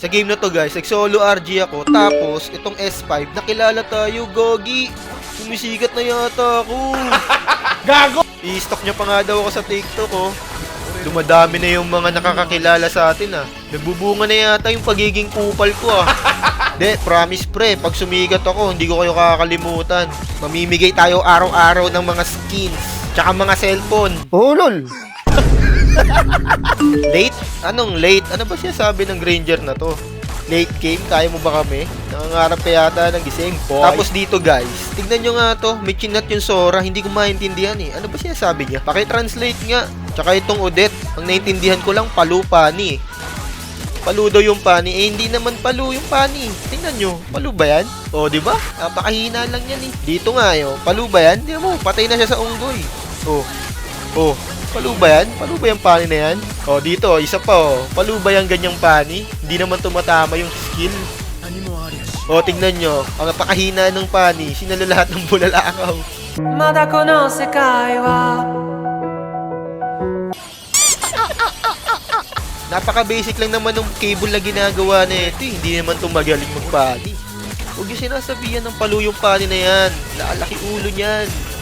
Sa game na to guys, nag-solo RG ako. Tapos, itong S5, nakilala tayo, Gogi. Sumisikat na yata ako. Gago! I-stock niya pa nga daw ako sa TikTok, oh. Dumadami na yung mga nakakakilala sa atin, ah. Nagbubunga na yata yung pagiging kupal ko, ah. De, promise pre, pag sumikat ako, hindi ko kayo kakalimutan. Mamimigay tayo araw-araw ng mga skins, tsaka mga cellphone. Oh, lol! Late? Anong late? Ano ba siya sabi ng Granger na to? Late game? Kaya mo ba kami? Nangangarap pa yata ng gising. Boy. Tapos dito guys, tignan nyo nga to. May chinat yung Sora. Hindi ko maintindihan eh. Ano ba siya sabi niya? Pakitranslate nga. Tsaka itong Odette. Ang naintindihan ko lang, palu pani. Palu daw yung pani. Eh, hindi naman palu yung pani. Tingnan nyo. Palu ba yan? O, di ba? Napakahina lang yan eh. Dito nga yo. Palu ba yan? Di mo. Patay na siya sa unggoy. Oh. Palu ba yan? Palu ba yung pani na yan? O, dito. Isa pa oh. Palu ba yung ganyang pani? Hindi naman tumatama yung skill. O, tingnan nyo. Ang napakahina ng pani. Sinalo lahat ng bulalakaw. まだこの世界は Napaka-basic lang naman ng cable na ginagawa na ito. Hindi naman ito magaling magpani. Huwag yung sinasabihan ng palu yung pani na yan. Lalaki ulo niyan.